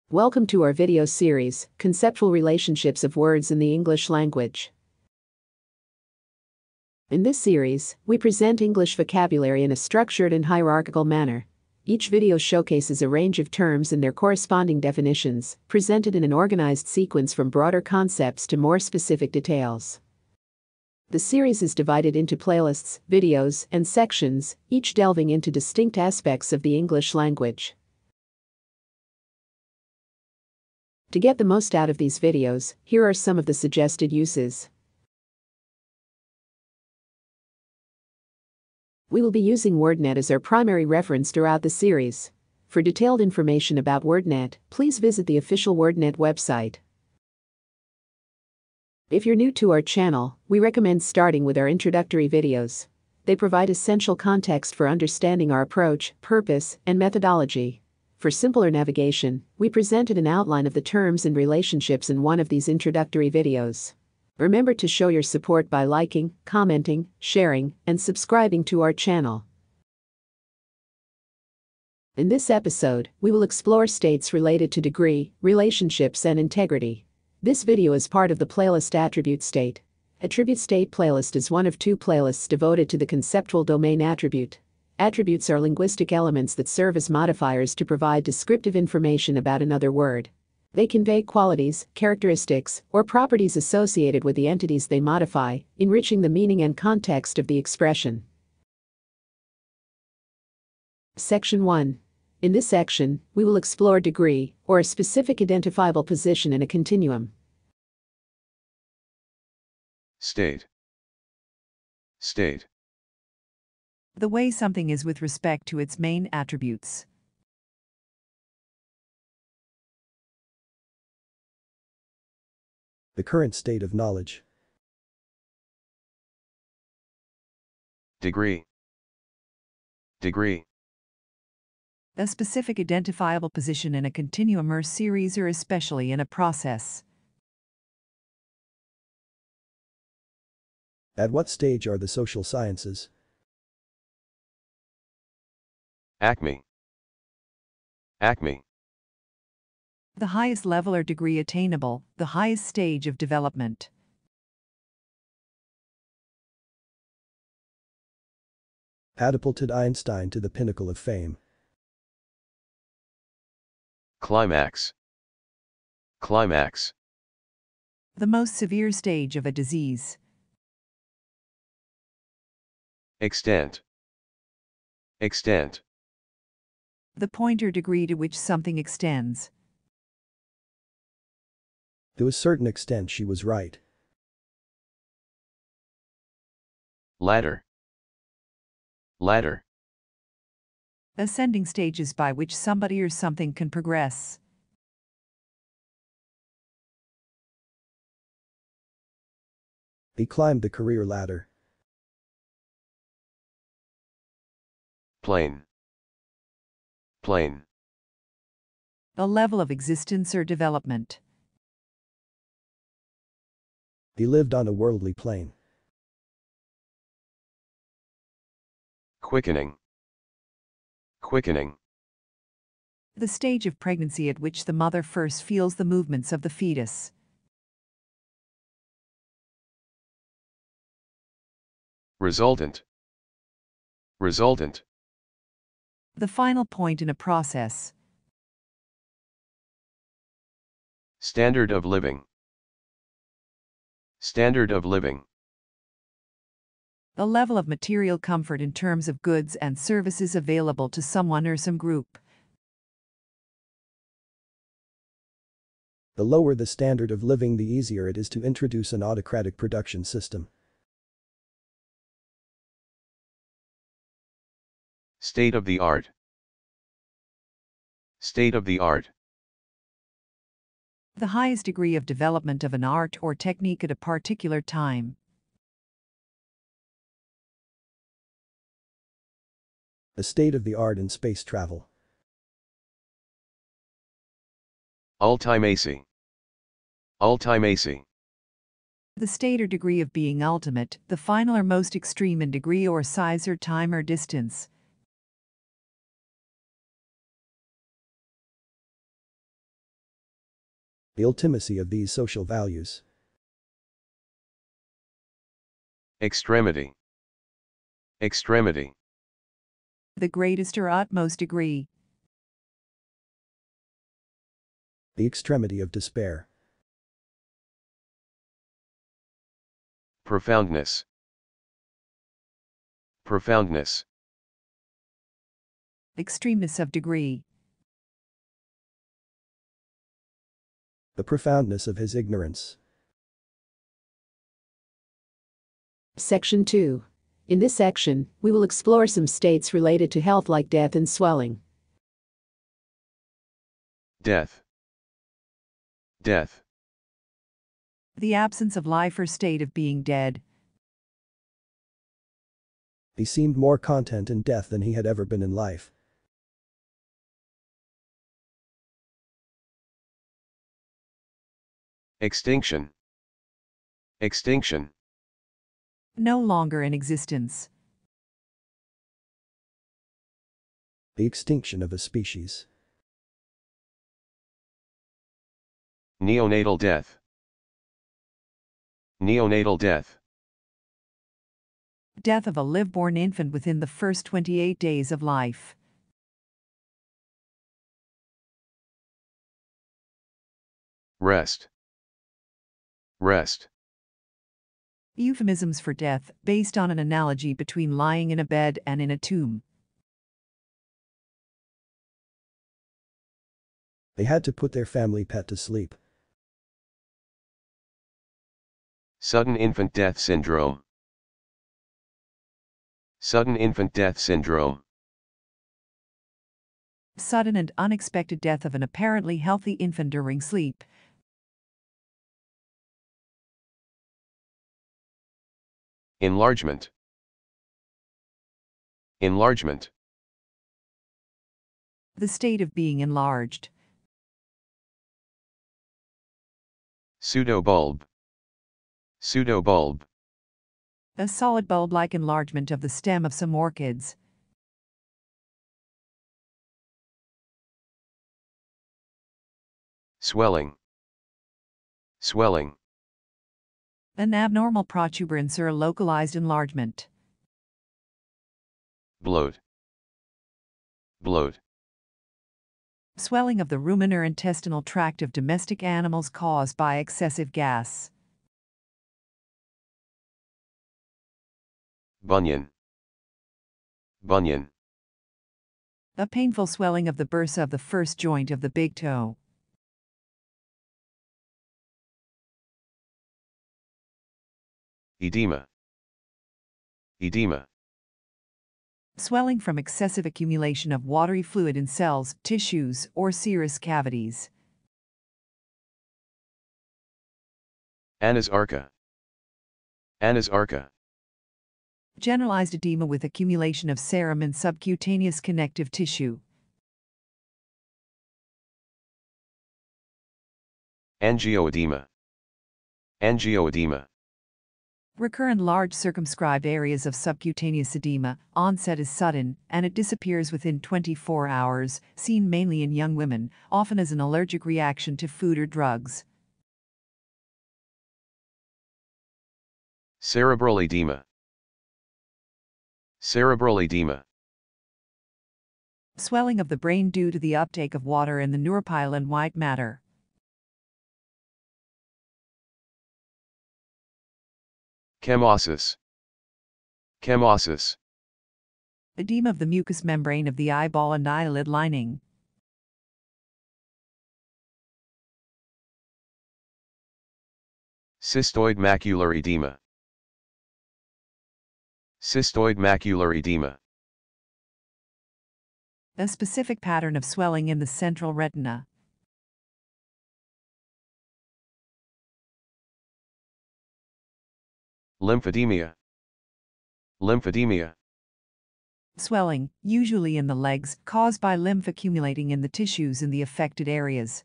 Welcome to our video series, Conceptual Relationships of Words in the English Language. In this series, we present English vocabulary in a structured and hierarchical manner. Each video showcases a range of terms and their corresponding definitions, presented in an organized sequence from broader concepts to more specific details. The series is divided into playlists, videos, and sections, each delving into distinct aspects of the English language. To get the most out of these videos, here are some of the suggested uses. We will be using WordNet as our primary reference throughout the series. For detailed information about WordNet, please visit the official WordNet website. If you're new to our channel, we recommend starting with our introductory videos. They provide essential context for understanding our approach, purpose, and methodology. For simpler navigation, we presented an outline of the terms and relationships in one of these introductory videos. Remember to show your support by liking, commenting, sharing, and subscribing to our channel. In this episode, we will explore states related to degree, relationships, and integrity. This video is part of the playlist Attribute State. Attribute State playlist is one of two playlists devoted to the conceptual domain attribute. Attributes are linguistic elements that serve as modifiers to provide descriptive information about another word. They convey qualities, characteristics, or properties associated with the entities they modify, enriching the meaning and context of the expression. Section 1. In this section, we will explore degree, or a specific identifiable position in a continuum. State. State. The way something is with respect to its main attributes. The current state of knowledge. Degree. Degree. A specific identifiable position in a continuum or series, or especially in a process. At what stage are the social sciences? Acme. Acme. The highest level or degree attainable, the highest stage of development. Catapulted Einstein to the pinnacle of fame. Climax. Climax. The most severe stage of a disease. Extent. Extent. The point or degree to which something extends. To a certain extent she was right. Ladder. Ladder. Ascending stages by which somebody or something can progress. He climbed the career ladder. Plane. Plane. A level of existence or development. He lived on a worldly plane. Quickening. Quickening. The stage of pregnancy at which the mother first feels the movements of the fetus. Resultant. Resultant. The final point in a process. Standard of living. Standard of living. The level of material comfort in terms of goods and services available to someone or some group. The lower the standard of living, the easier it is to introduce an autocratic production system. State of the art. State of the art. The highest degree of development of an art or technique at a particular time. The state of the art in space travel. Ultimacy. Ultimacy. The state or degree of being ultimate, the final or most extreme in degree or size or time or distance. The ultimacy of these social values. Extremity. Extremity. The greatest or utmost degree. The extremity of despair. Profoundness. Profoundness. Extremeness of degree. The profoundness of his ignorance. Section 2. In this section, we will explore some states related to health like death and swelling. Death. Death. The absence of life or state of being dead. He seemed more content in death than he had ever been in life. Extinction. Extinction. No longer in existence. The extinction of a species. Neonatal death. Neonatal death. Death of a live-born infant within the first 28 days of life. Rest. Rest. Euphemisms for death, based on an analogy between lying in a bed and in a tomb. They had to put their family pet to sleep. Sudden infant death syndrome. Sudden infant death syndrome. Sudden and unexpected death of an apparently healthy infant during sleep. Enlargement. Enlargement. The state of being enlarged. Pseudobulb. Pseudobulb. A solid bulb-like enlargement of the stem of some orchids. Swelling. Swelling. An abnormal protuberance or localized enlargement. Bloat. Bloat. Swelling of the rumen or intestinal tract of domestic animals caused by excessive gas. Bunion. Bunion. A painful swelling of the bursa of the first joint of the big toe. Edema. Edema. Swelling from excessive accumulation of watery fluid in cells, tissues, or serous cavities. Anasarca. Anasarca. Generalized edema with accumulation of serum in subcutaneous connective tissue. Angioedema. Angioedema. Recurrent large circumscribed areas of subcutaneous edema, onset is sudden, and it disappears within 24 hours, seen mainly in young women, often as an allergic reaction to food or drugs. Cerebral edema. Cerebral edema. Swelling of the brain due to the uptake of water in the neuropil and white matter. Chemosis. Chemosis. Edema of the mucous membrane of the eyeball and eyelid lining. Cystoid macular edema. Cystoid macular edema. A specific pattern of swelling in the central retina. Lymphedemia. Lymphedemia. Swelling, usually in the legs, caused by lymph accumulating in the tissues in the affected areas.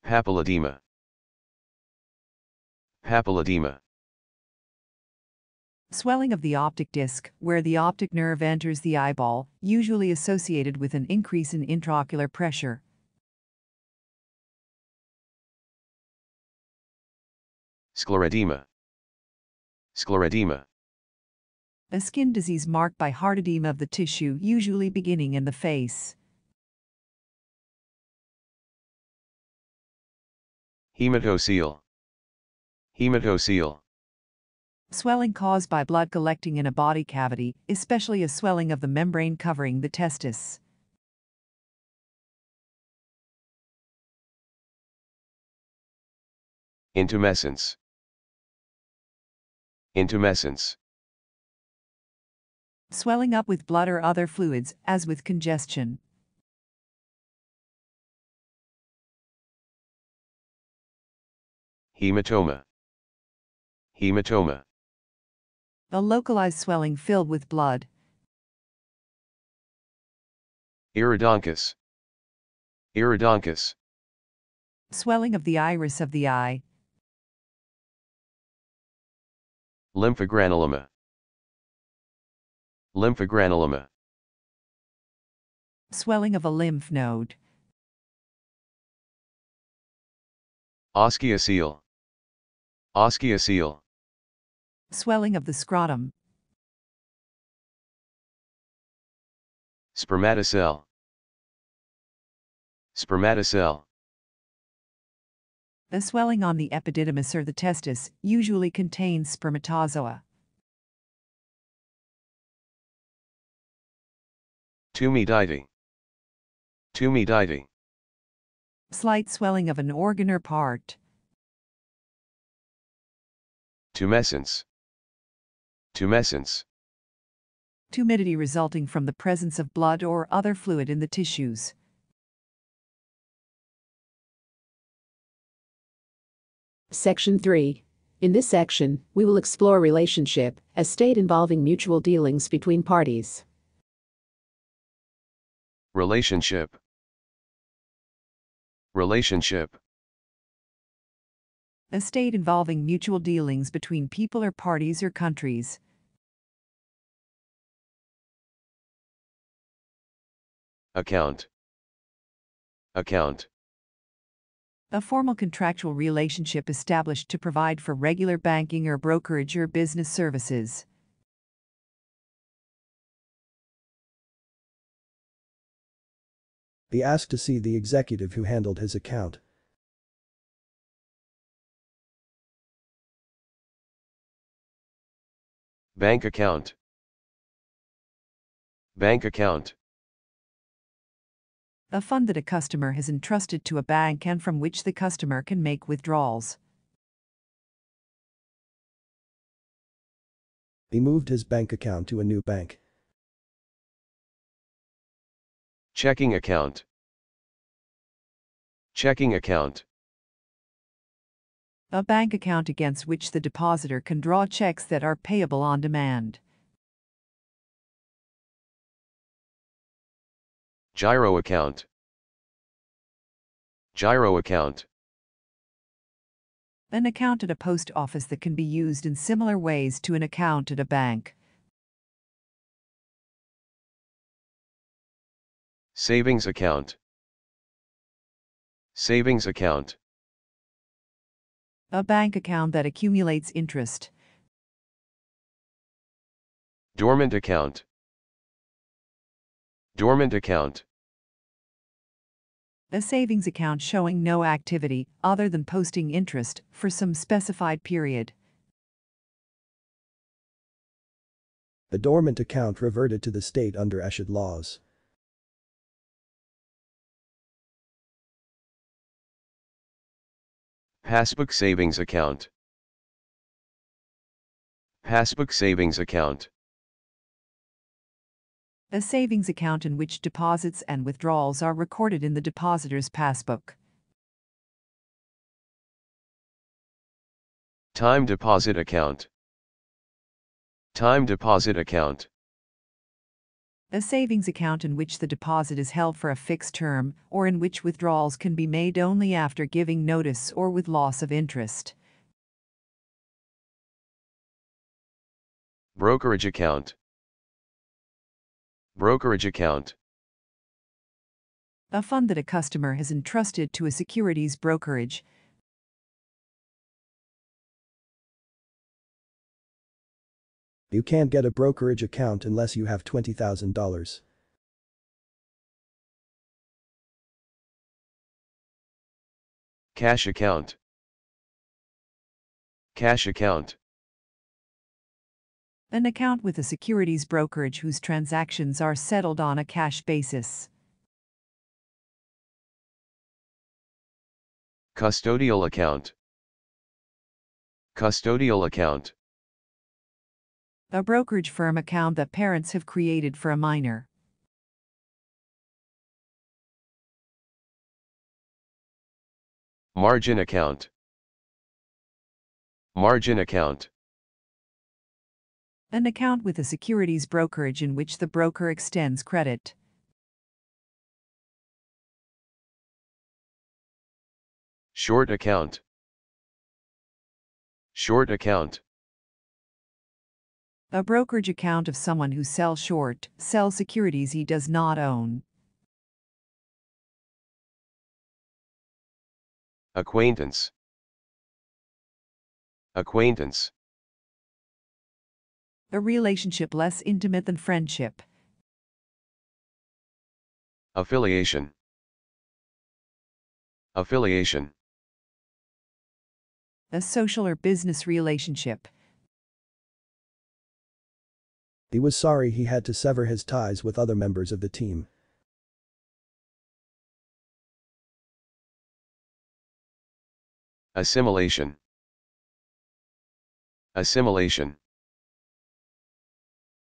Papilledema. Papilledema. Swelling of the optic disc, where the optic nerve enters the eyeball, usually associated with an increase in intraocular pressure. Sclerodema. Sclerodema. A skin disease marked by hard edema of the tissue, usually beginning in the face. Hematocele. Hematocele. Swelling caused by blood collecting in a body cavity, especially a swelling of the membrane covering the testis. Intumescence. Intumescence. Swelling up with blood or other fluids, as with congestion. Hematoma. Hematoma. A localized swelling filled with blood. Iridoncus. Iridoncus. Swelling of the iris of the eye. Lymphogranuloma. Lymphogranuloma. Swelling of a lymph node. Oschiocele. Oschiocele. Swelling of the scrotum. Spermatocele. Spermatocele. The swelling on the epididymis or the testis usually contains spermatozoa. Tumidity. Tumidity. Slight swelling of an organ or part. Tumescence. Tumescence. Tumidity resulting from the presence of blood or other fluid in the tissues. Section 3. In this section, we will explore relationship, a state involving mutual dealings between parties. Relationship. Relationship. A state involving mutual dealings between people or parties or countries. Account. Account. A formal contractual relationship established to provide for regular banking or brokerage or business services. Be asked to see the executive who handled his account. Bank account. Bank account. A fund that a customer has entrusted to a bank and from which the customer can make withdrawals. He moved his bank account to a new bank. Checking account. Checking account. A bank account against which the depositor can draw checks that are payable on demand. Gyro account. Gyro account. An account at a post office that can be used in similar ways to an account at a bank. Savings account. Savings account. A bank account that accumulates interest. Dormant account. Dormant account. A savings account showing no activity other than posting interest for some specified period. The dormant account reverted to the state under Eshad laws. Passbook savings account. Passbook savings account. A savings account in which deposits and withdrawals are recorded in the depositor's passbook. Time deposit account. Time deposit account. A savings account in which the deposit is held for a fixed term or in which withdrawals can be made only after giving notice or with loss of interest. Brokerage account. Brokerage account. A fund that a customer has entrusted to a securities brokerage. You can't get a brokerage account unless you have $20,000. Cash account. Cash account. An account with a securities brokerage whose transactions are settled on a cash basis. Custodial account. Custodial account. A brokerage firm account that parents have created for a minor. Margin account. Margin account. An account with a securities brokerage in which the broker extends credit. Short account. Short account. A brokerage account of someone who sells securities he does not own. Acquaintance. Acquaintance. A relationship less intimate than friendship. Affiliation. Affiliation. A social or business relationship. He was sorry he had to sever his ties with other members of the team. Assimilation. Assimilation.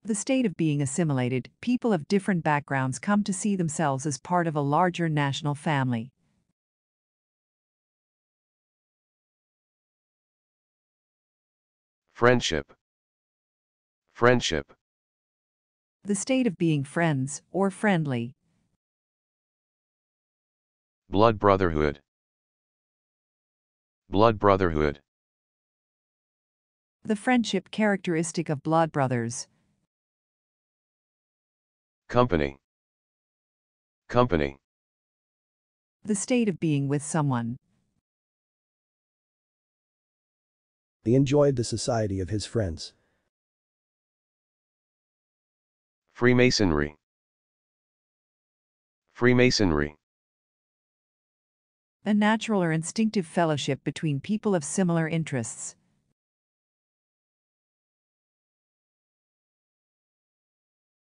The state of being assimilated. People of different backgrounds come to see themselves as part of a larger national family. Friendship. Friendship. The state of being friends or friendly. Blood brotherhood. Blood brotherhood. The friendship characteristic of blood brothers. Company. Company. The state of being with someone. He enjoyed the society of his friends. Freemasonry. Freemasonry. A natural or instinctive fellowship between people of similar interests.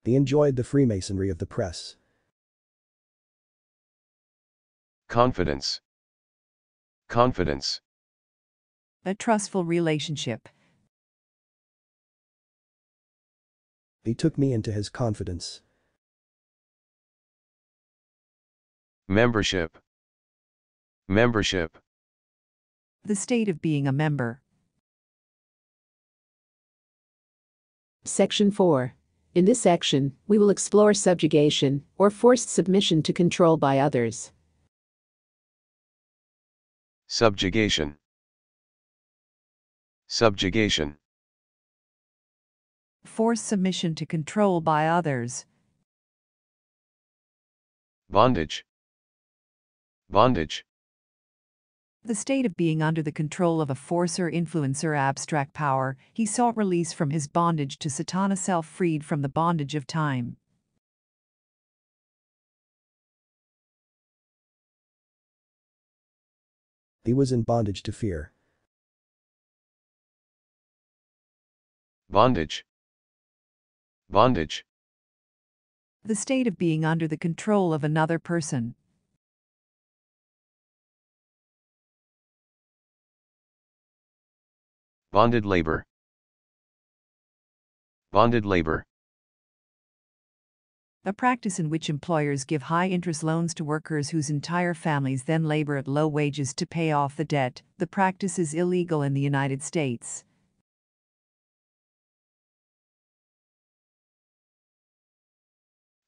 He enjoyed the Freemasonry of the press. Confidence. Confidence. A trustful relationship. He took me into his confidence. Membership. Membership. The state of being a member. Section 4. In this section, we will explore subjugation, or forced submission to control by others. Subjugation. Subjugation. Forced submission to control by others. Bondage. Bondage. The state of being under the control of a force or influence or abstract power. He sought release from his bondage to Satana, self freed from the bondage of time. He was in bondage to fear. Bondage. Bondage. The state of being under the control of another person. Bonded labor. Bonded labor. A practice in which employers give high-interest loans to workers whose entire families then labor at low wages to pay off the debt. The practice is illegal in the United States.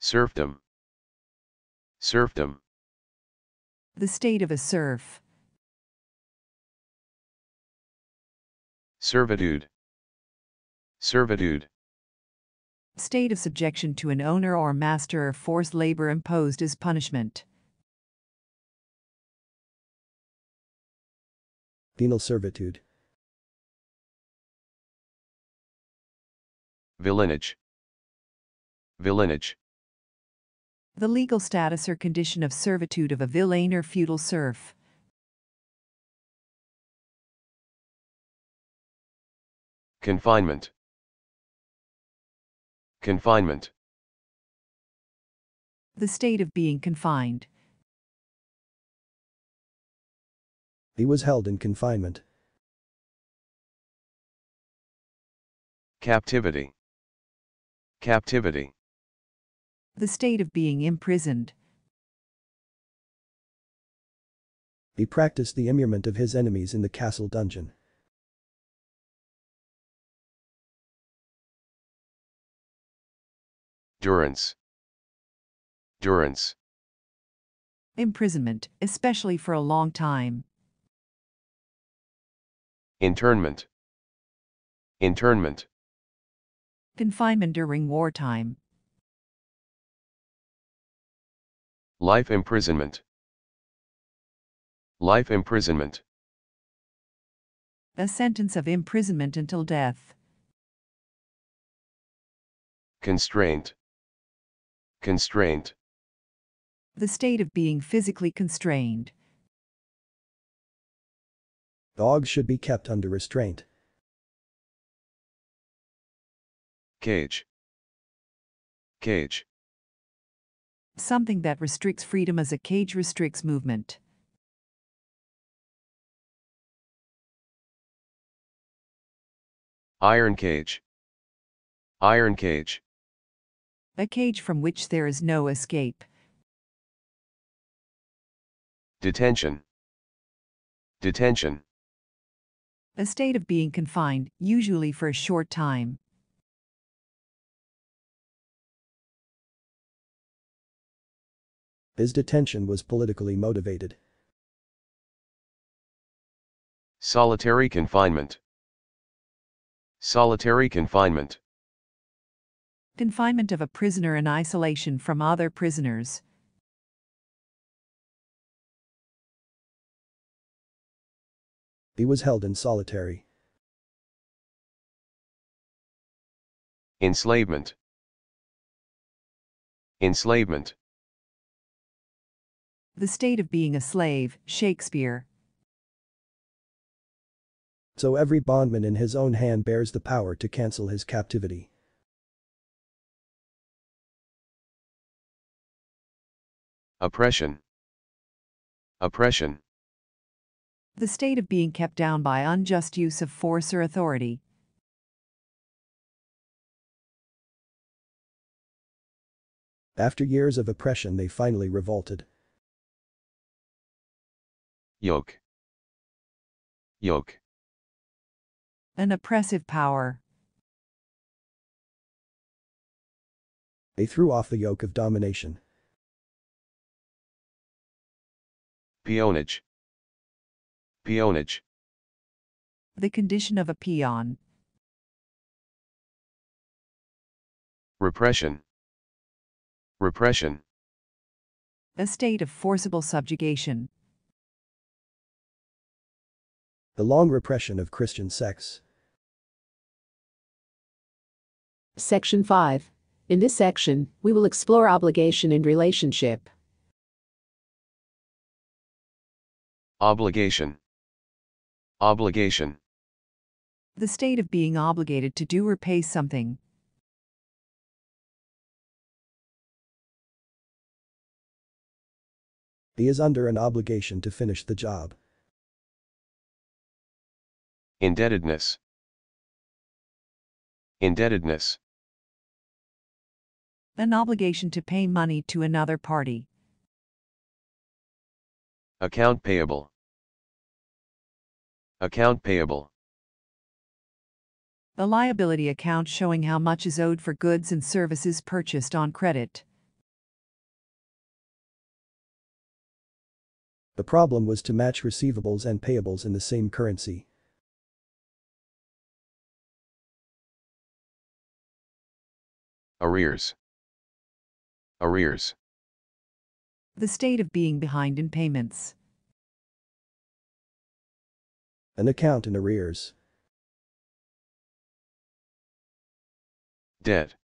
Serfdom. Serfdom. The state of a serf. Servitude. Servitude. State of subjection to an owner or master or forced labor imposed as punishment. Penal servitude. Villanage. Villanage. The legal status or condition of servitude of a villein or feudal serf. Confinement. Confinement. The state of being confined. He was held in confinement. Captivity. Captivity. The state of being imprisoned. He practiced the immurement of his enemies in the castle dungeon. Durance. Durance. Imprisonment, especially for a long time. Internment. Internment. Confinement during wartime. Life imprisonment. Life imprisonment. A sentence of imprisonment until death. Constraint. Constraint. The state of being physically constrained. Dogs should be kept under restraint. Cage. Cage. Something that restricts freedom as a cage restricts movement. Iron cage. Iron cage. A cage from which there is no escape. Detention. Detention. A state of being confined, usually for a short time. His detention was politically motivated. Solitary confinement. Solitary confinement. Confinement of a prisoner in isolation from other prisoners. He was held in solitary. Enslavement. Enslavement. The state of being a slave, Shakespeare. So every bondman in his own hand bears the power to cancel his captivity. Oppression. Oppression. The state of being kept down by unjust use of force or authority. After years of oppression, they finally revolted. Yoke. Yoke. An oppressive power. They threw off the yoke of domination. Peonage. Peonage. The condition of a peon. Repression. Repression. A state of forcible subjugation. The long repression of Christian sects. Section 5. In this section, we will explore obligation and relationship. Obligation. Obligation. The state of being obligated to do or pay something. He is under an obligation to finish the job. Indebtedness. Indebtedness. An obligation to pay money to another party. Account payable. Account payable. A liability account showing how much is owed for goods and services purchased on credit. The problem was to match receivables and payables in the same currency. Arrears. Arrears. The state of being behind in payments. An account in arrears. Debt.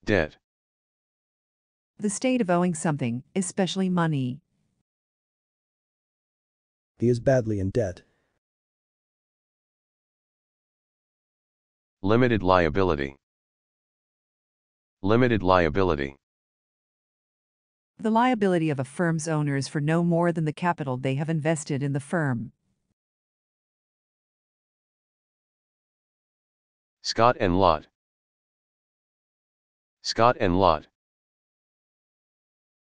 Debt. The state of owing something, especially money. He is badly in debt. Limited liability. Limited liability. The liability of a firm's owners for no more than the capital they have invested in the firm. Scott and Lot. Scott and Lot.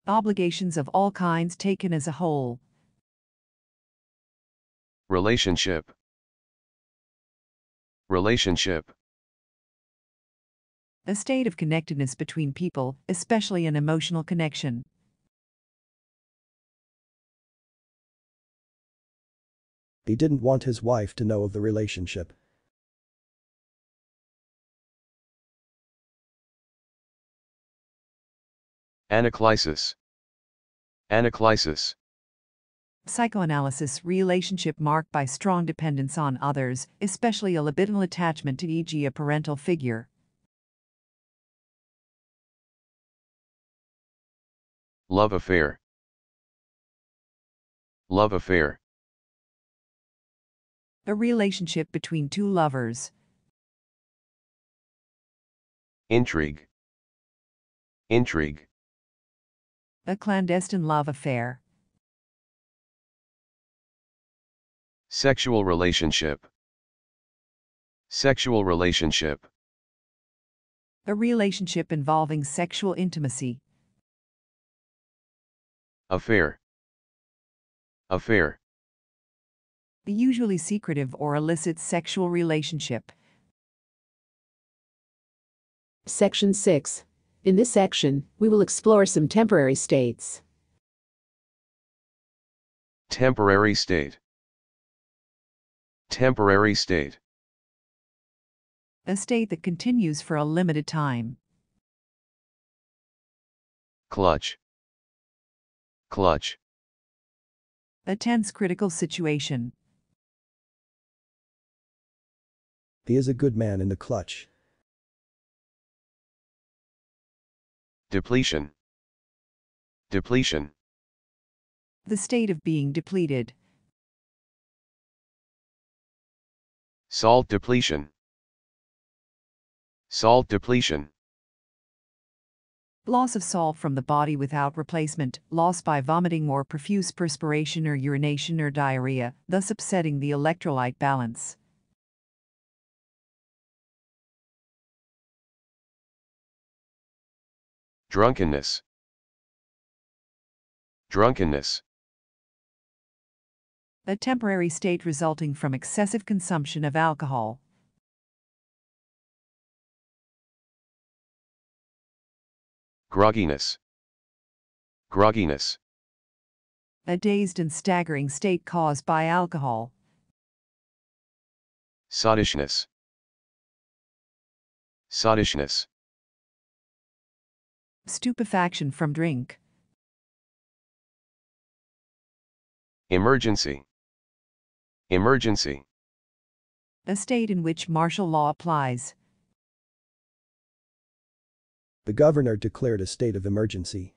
Obligations of all kinds taken as a whole. Relationship. Relationship. A state of connectedness between people, especially an emotional connection. He didn't want his wife to know of the relationship. Anaclysis. Anaclysis. Psychoanalysis relationship marked by strong dependence on others, especially a libidinal attachment to e.g. a parental figure. Love affair. Love affair. A relationship between two lovers. Intrigue. Intrigue. A clandestine love affair. Sexual relationship. Sexual relationship. A relationship involving sexual intimacy. Affair. Affair. A usually secretive or illicit sexual relationship. Section 6. In this section, we will explore some temporary states. Temporary state. Temporary state. A state that continues for a limited time. Clutch. Clutch. A tense critical situation. He is a good man in the clutch. Depletion. Depletion. The state of being depleted. Salt depletion. Salt depletion. Loss of salt from the body without replacement, loss by vomiting or profuse perspiration or urination or diarrhea, thus upsetting the electrolyte balance. Drunkenness. Drunkenness. A temporary state resulting from excessive consumption of alcohol. Grogginess. Grogginess. A dazed and staggering state caused by alcohol. Sottishness. Sottishness. Stupefaction from drink. Emergency. Emergency. A state in which martial law applies. The governor declared a state of emergency.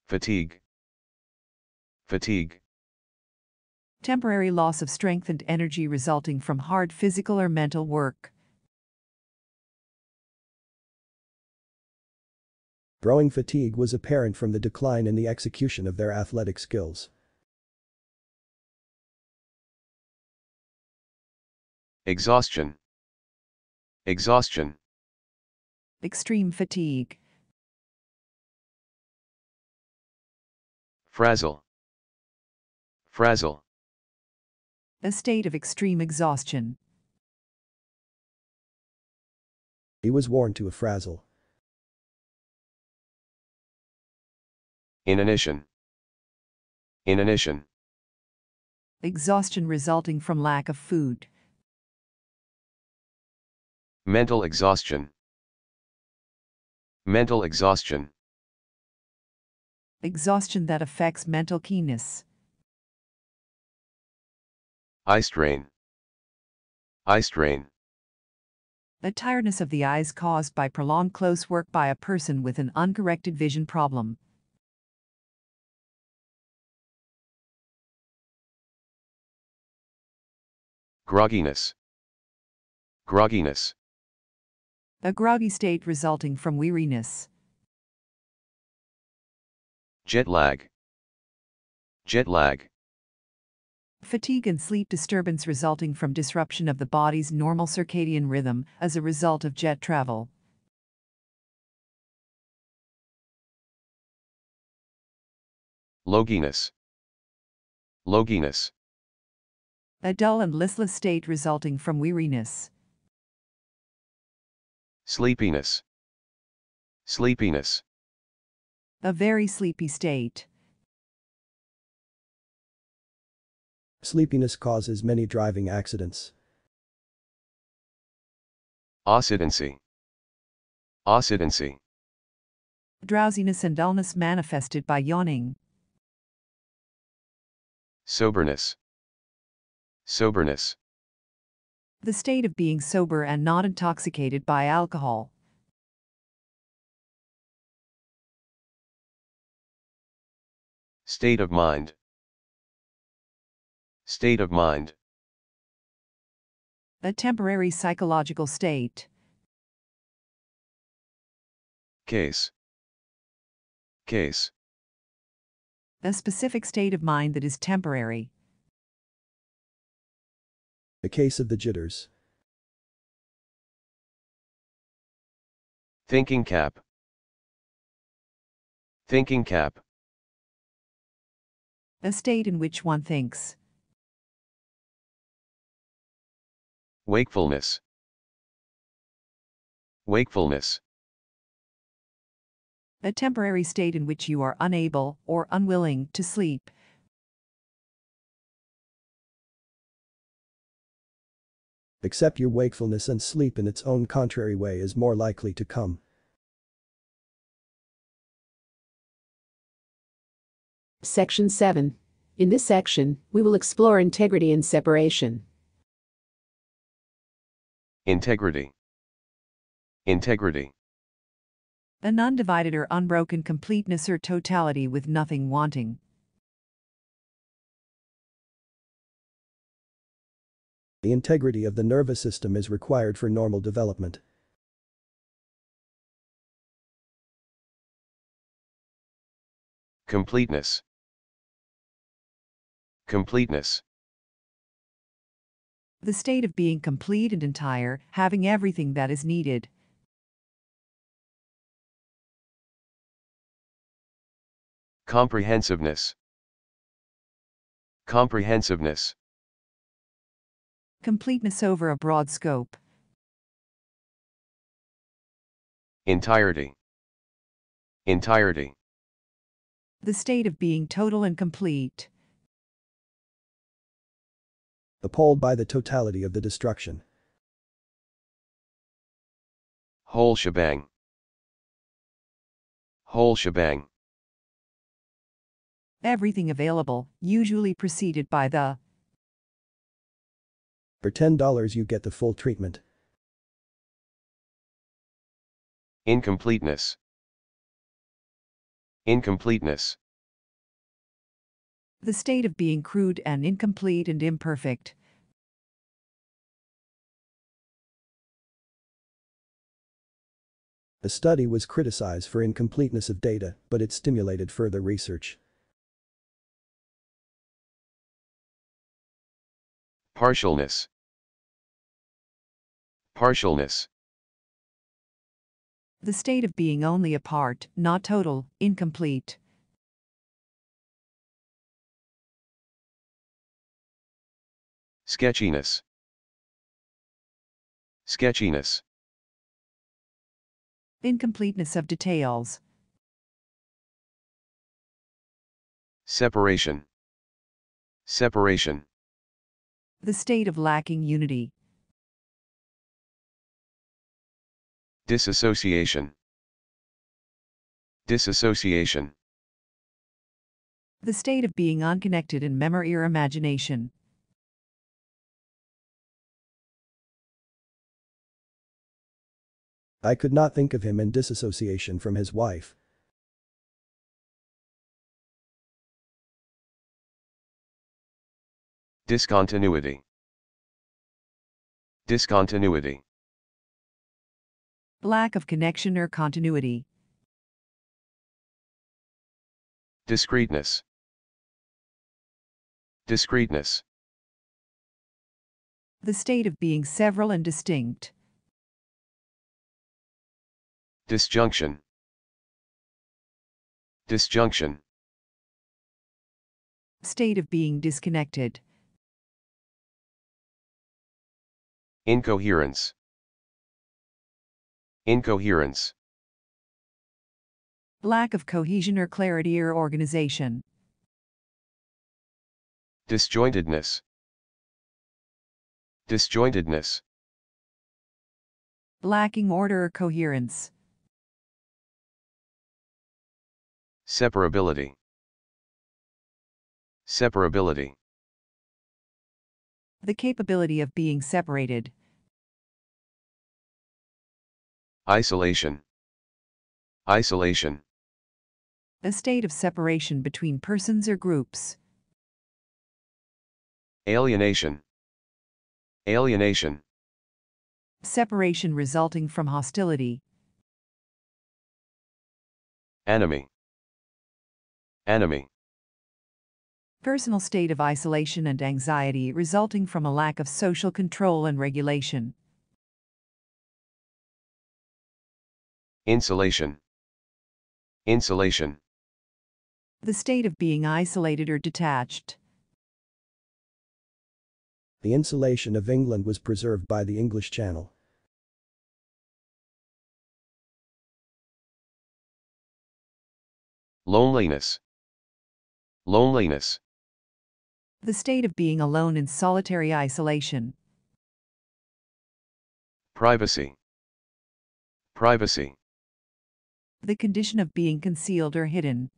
Fatigue. Fatigue. Temporary loss of strength and energy resulting from hard physical or mental work. Growing fatigue was apparent from the decline in the execution of their athletic skills. Exhaustion. Exhaustion. Extreme fatigue. Frazzle. Frazzle. A state of extreme exhaustion. He was worn to a frazzle. Inanition. Inanition. Exhaustion resulting from lack of food. Mental exhaustion. Mental exhaustion. Exhaustion that affects mental keenness. Eye strain. Eye strain. The tiredness of the eyes caused by prolonged close work by a person with an uncorrected vision problem. Grogginess. Grogginess. A groggy state resulting from weariness. Jet lag. Jet lag. Fatigue and sleep disturbance resulting from disruption of the body's normal circadian rhythm as a result of jet travel. Loginess. Loginess. A dull and listless state resulting from weariness. Sleepiness. Sleepiness. A very sleepy state. Sleepiness causes many driving accidents. Occidency. Occidency. Drowsiness and dullness manifested by yawning. Soberness. Soberness. The state of being sober and not intoxicated by alcohol. State of mind. State of mind. A temporary psychological state. Case. Case. A specific state of mind that is temporary. The case of the jitters. Thinking cap. Thinking cap. A state in which one thinks. Wakefulness. Wakefulness. A temporary state in which you are unable or unwilling to sleep. Accept your wakefulness and sleep in its own contrary way is more likely to come. Section 7. In this section, we will explore integrity and separation. Integrity. Integrity. An undivided or unbroken completeness or totality with nothing wanting. The integrity of the nervous system is required for normal development. Completeness. Completeness. The state of being complete and entire, having everything that is needed. Comprehensiveness. Comprehensiveness. Completeness over a broad scope. Entirety. Entirety. The state of being total and complete. Appalled by the totality of the destruction. Whole shebang. Whole shebang. Everything available, usually preceded by the. For $10 you get the full treatment. Incompleteness. Incompleteness. The state of being crude and incomplete and imperfect. The study was criticized for incompleteness of data, but it stimulated further research. Partialness. Partialness. The state of being only a part, not total, incomplete. Sketchiness. Sketchiness. Incompleteness of details. Separation. Separation. The state of lacking unity. Disassociation. Disassociation. The state of being unconnected in memory or imagination. I could not think of him in disassociation from his wife. Discontinuity. Discontinuity. Lack of connection or continuity. Discreteness. Discreteness. The state of being several and distinct. Disjunction. Disjunction. State of being disconnected. Incoherence. Incoherence. Lack of cohesion or clarity or organization. Disjointedness. Disjointedness. Lacking order or coherence. Separability. Separability. The capability of being separated. Isolation. Isolation. A state of separation between persons or groups. Alienation. Alienation. Separation resulting from hostility. Enemy. Enemy. Personal state of isolation and anxiety resulting from a lack of social control and regulation. Insulation. Insulation. The state of being isolated or detached. The insulation of England was preserved by the English Channel. Loneliness. Loneliness. The state of being alone in solitary isolation. Privacy. Privacy. The condition of being concealed or hidden.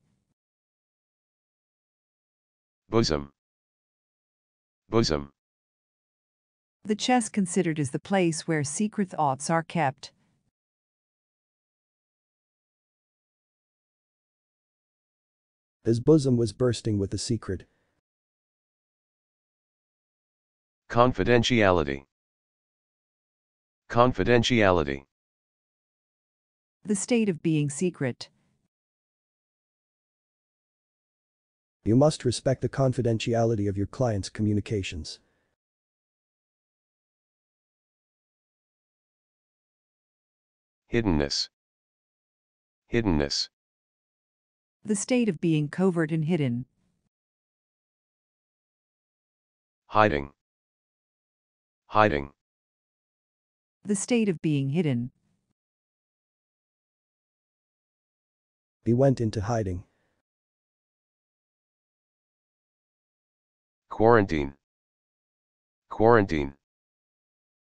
Bosom. Bosom. The chest considered as the place where secret thoughts are kept. His bosom was bursting with a secret. Confidentiality. Confidentiality. The state of being secret. You must respect the confidentiality of your client's communications. Hiddenness. Hiddenness. The state of being covert and hidden. Hiding. Hiding. The state of being hidden. He went into hiding. Quarantine. Quarantine.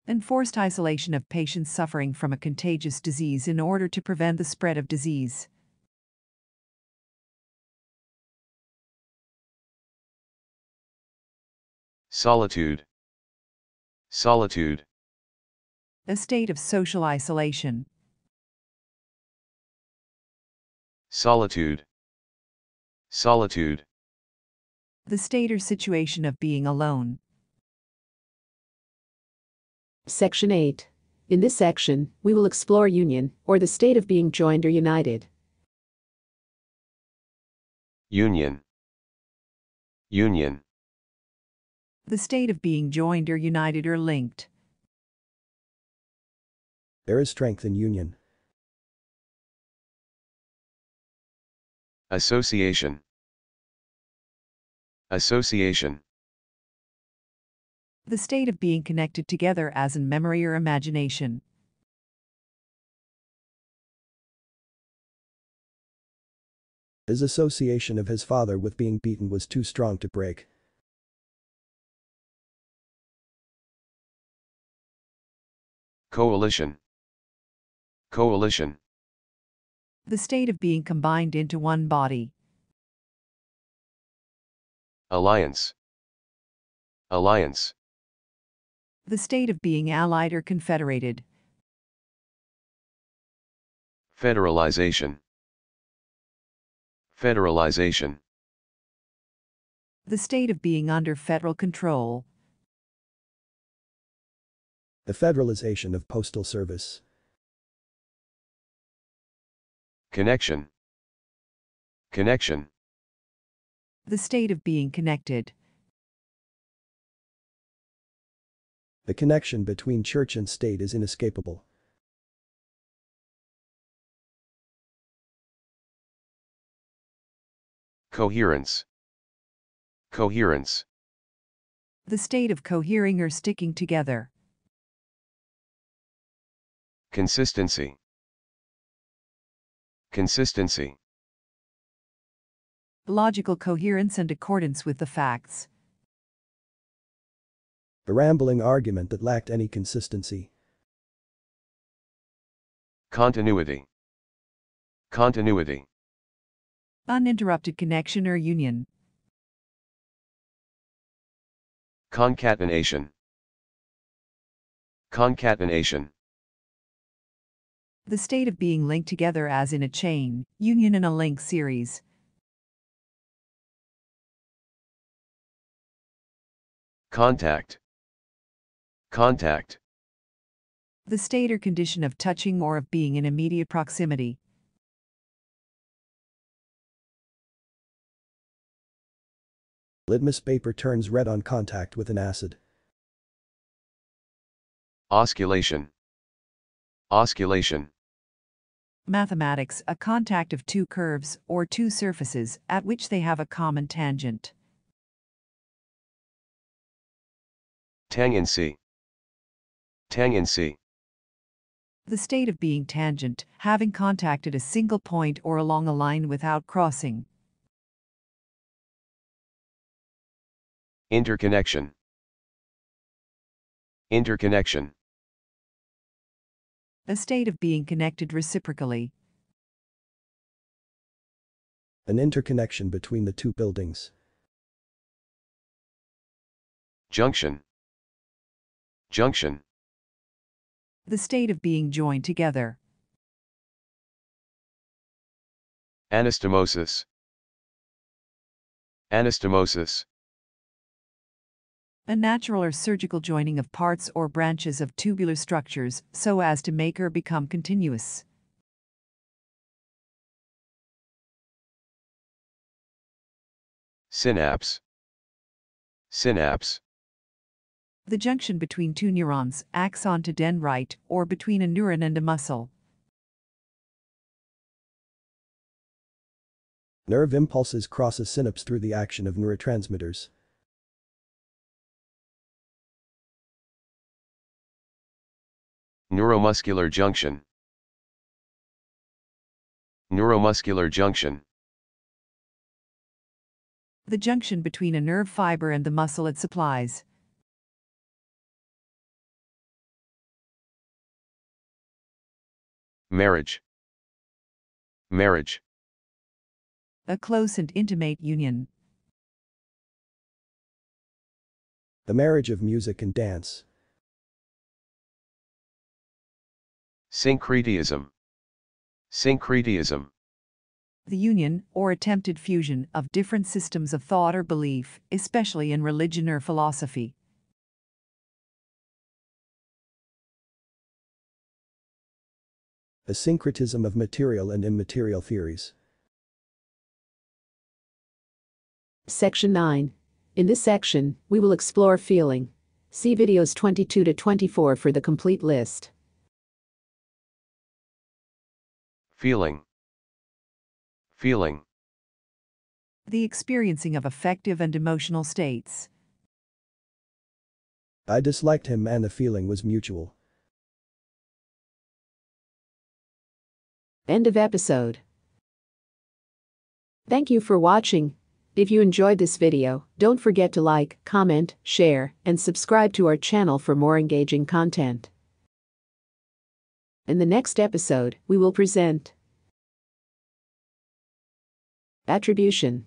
Enforced isolation of patients suffering from a contagious disease in order to prevent the spread of disease. Solitude. Solitude. A state of social isolation. Solitude. Solitude. The state or situation of being alone. Section 8. In this section, we will explore union, or the state of being joined or united. Union. Union. The state of being joined or united or linked. There is strength in union. Association. Association. The state of being connected together as in memory or imagination. His association of his father with being beaten was too strong to break. Coalition. Coalition. The state of being combined into one body. Alliance. Alliance. The state of being allied or confederated. Federalization. Federalization. The state of being under federal control. The federalization of postal service. Connection. Connection. The state of being connected. The connection between church and state is inescapable. Coherence. Coherence. The state of cohering or sticking together. Consistency. Consistency. Logical coherence and accordance with the facts. The rambling argument that lacked any consistency. Continuity. Continuity. Uninterrupted connection or union. Concatenation. Concatenation. The state of being linked together as in a chain, union in a link series. Contact. Contact. The state or condition of touching or of being in immediate proximity. Litmus paper turns red on contact with an acid. Osculation. Osculation. Mathematics, a contact of two curves or two surfaces at which they have a common tangent. Tangency. Tangency. The state of being tangent, having contact at a single point or along a line without crossing. Interconnection. Interconnection. A state of being connected reciprocally. An interconnection between the two buildings. Junction. Junction. The state of being joined together. Anastomosis. Anastomosis. A natural or surgical joining of parts or branches of tubular structures so as to make or become continuous. Synapse. Synapse. The junction between two neurons, axon to dendrite, or between a neuron and a muscle. Nerve impulses cross a synapse through the action of neurotransmitters. Neuromuscular junction. Neuromuscular junction. The junction between a nerve fiber and the muscle it supplies. Marriage. Marriage. A close and intimate union. The marriage of music and dance. Syncretism. Syncretism. The union, or attempted fusion, of different systems of thought or belief, especially in religion or philosophy. A syncretism of material and immaterial theories. Section 9. In this section, we will explore feeling. See videos 22 to 24 for the complete list. Feeling. Feeling. The experiencing of affective and emotional states. I disliked him and the feeling was mutual. End of episode. Thank you for watching. If you enjoyed this video, don't forget to like, comment, share, and subscribe to our channel for more engaging content. In the next episode, we will present attribution.